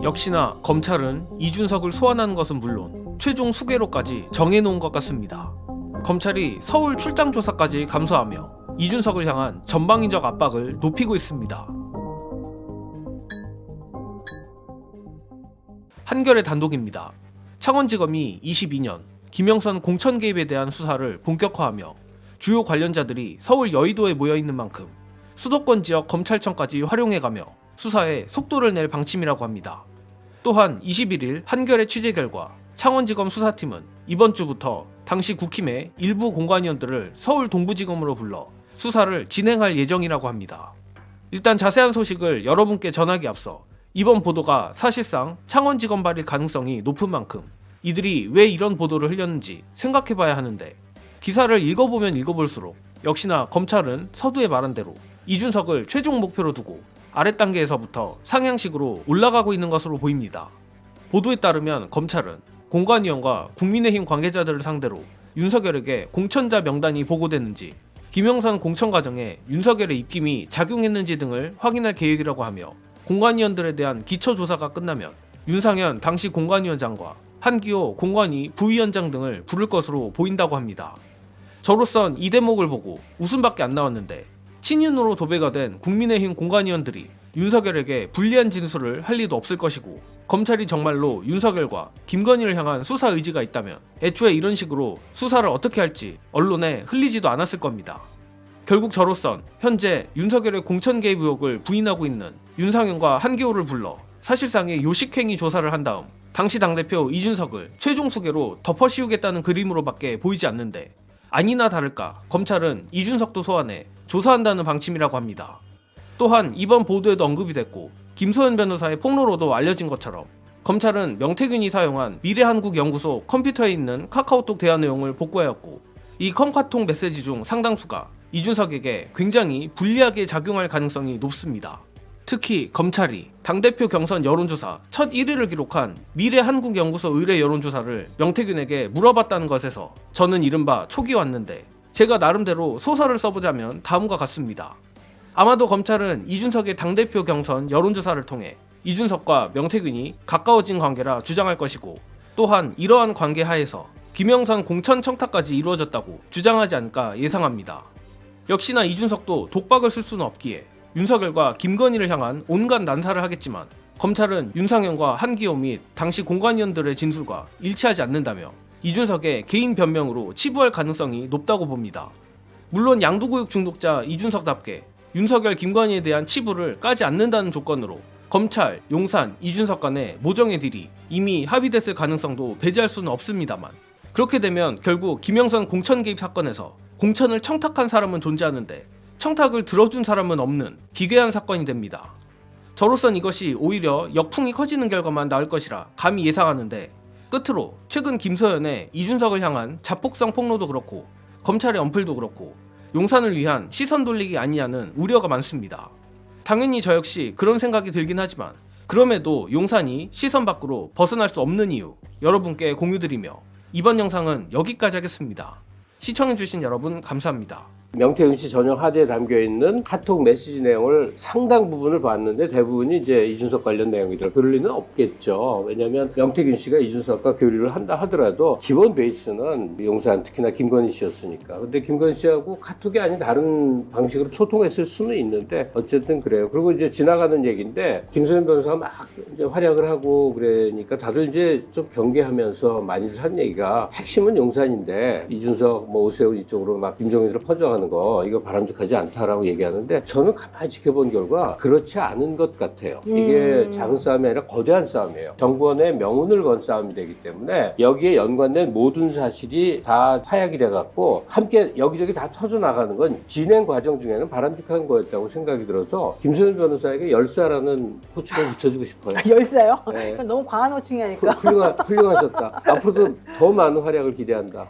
역시나 검찰은 이준석을 소환하는 것은 물론 최종 수괴로까지 정해놓은 것 같습니다. 검찰이 서울 출장 조사까지 감수하며 이준석을 향한 전방위적 압박을 높이고 있습니다. 한겨레 단독입니다. 창원지검이 22년 김영선 공천 개입에 대한 수사를 본격화하며 주요 관련자들이 서울 여의도에 모여있는 만큼 수도권 지역 검찰청까지 활용해가며 수사에 속도를 낼 방침이라고 합니다. 또한 21일 한겨레 취재 결과 창원지검 수사팀은 이번 주부터 당시 국힘의 일부 공관위원들을 서울 동부지검으로 불러 수사를 진행할 예정이라고 합니다. 일단 자세한 소식을 여러분께 전하기 앞서 이번 보도가 사실상 창원지검 발일 가능성이 높은 만큼 이들이 왜 이런 보도를 흘렸는지 생각해봐야 하는데, 기사를 읽어보면 읽어볼수록 역시나 검찰은 서두에 말한 대로 이준석을 최종 목표로 두고 아랫 단계에서부터 상향식으로 올라가고 있는 것으로 보입니다. 보도에 따르면 검찰은 공관위원과 국민의힘 관계자들을 상대로 윤석열에게 공천자 명단이 보고됐는지, 김영선 공천 과정에 윤석열의 입김이 작용했는지 등을 확인할 계획이라고 하며, 공관위원들에 대한 기초조사가 끝나면 윤상현 당시 공관위원장과 한기호 공관위 부위원장 등을 부를 것으로 보인다고 합니다. 저로선 이 대목을 보고 웃음밖에 안 나왔는데, 친윤으로 도배가 된 국민의힘 공관위원들이 윤석열에게 불리한 진술을 할 리도 없을 것이고, 검찰이 정말로 윤석열과 김건희를 향한 수사 의지가 있다면 애초에 이런 식으로 수사를 어떻게 할지 언론에 흘리지도 않았을 겁니다. 결국 저로선 현재 윤석열의 공천 개입 의혹을 부인하고 있는 윤상현과 한기호를 불러 사실상의 요식행위 조사를 한 다음 당시 당대표 이준석을 최종 수괴로 덮어씌우겠다는 그림으로밖에 보이지 않는데, 아니나 다를까 검찰은 이준석도 소환해 조사한다는 방침이라고 합니다. 또한 이번 보도에도 언급이 됐고 김소연 변호사의 폭로로도 알려진 것처럼 검찰은 명태균이 사용한 미래한국연구소 컴퓨터에 있는 카카오톡 대화 내용을 복구하였고, 이 컴카톡 메시지 중 상당수가 이준석에게 굉장히 불리하게 작용할 가능성이 높습니다. 특히 검찰이 당대표 경선 여론조사 첫 1위를 기록한 미래한국연구소 의뢰 여론조사를 명태균에게 물어봤다는 것에서 저는 이른바 촉이 왔는데, 제가 나름대로 소설을 써보자면 다음과 같습니다. 아마도 검찰은 이준석의 당대표 경선 여론조사를 통해 이준석과 명태균이 가까워진 관계라 주장할 것이고, 또한 이러한 관계 하에서 김영선 공천 청탁까지 이루어졌다고 주장하지 않을까 예상합니다. 역시나 이준석도 독박을 쓸 수는 없기에 윤석열과 김건희를 향한 온갖 난사를 하겠지만, 검찰은 윤상현과 한기호 및 당시 공관위원들의 진술과 일치하지 않는다며 이준석의 개인 변명으로 치부할 가능성이 높다고 봅니다. 물론 양두구육 중독자 이준석답게 윤석열 김건희에 대한 치부를 까지 않는다는 조건으로 검찰, 용산, 이준석 간의 모정의 딜이 이미 합의됐을 가능성도 배제할 수는 없습니다만, 그렇게 되면 결국 김영선 공천 개입 사건에서 공천을 청탁한 사람은 존재하는데 청탁을 들어준 사람은 없는 기괴한 사건이 됩니다. 저로선 이것이 오히려 역풍이 커지는 결과만 나올 것이라 감히 예상하는데, 끝으로 최근 김소연의 이준석을 향한 자폭성 폭로도 그렇고 검찰의 언플도 그렇고 용산을 위한 시선 돌리기 아니냐는 우려가 많습니다. 당연히 저 역시 그런 생각이 들긴 하지만, 그럼에도 용산이 시선 밖으로 벗어날 수 없는 이유 여러분께 공유드리며 이번 영상은 여기까지 하겠습니다. 시청해주신 여러분 감사합니다. 명태균 씨 전용 하드에 담겨있는 카톡 메시지 내용을 상당 부분을 봤는데 대부분이 이제 이준석 관련 내용이더라. 그럴 리는 없겠죠. 왜냐하면 명태균 씨가 이준석과 교류를 한다 하더라도 기본 베이스는 용산, 특히나 김건희 씨였으니까. 근데 김건희 씨하고 카톡이 아닌 다른 방식으로 소통했을 수는 있는데 어쨌든 그래요. 그리고 이제 지나가는 얘기인데 김소연 변호사가 막 이제 활약을 하고 그러니까 다들 이제 좀 경계하면서 많이들 한 얘기가, 핵심은 용산인데 이준석, 오세훈 이쪽으로 막 김종인으로 퍼져가는 거 이거 바람직하지 않다라고 얘기하는데, 저는 가만히 지켜본 결과 그렇지 않은 것 같아요. 이게 작은 싸움이 아니라 거대한 싸움이에요. 정권의 명운을 건 싸움이 되기 때문에 여기에 연관된 모든 사실이 다 파악이 돼갖고 함께 여기저기 다 터져나가는 건 진행 과정 중에는 바람직한 거였다고 생각이 들어서 김소연 변호사에게 열사라는 호칭을 붙여주고 싶어요. 열사요? 네. 너무 과한 호칭이 아닐까? 훌륭하셨다. 앞으로도 더 많은 활약을 기대한다.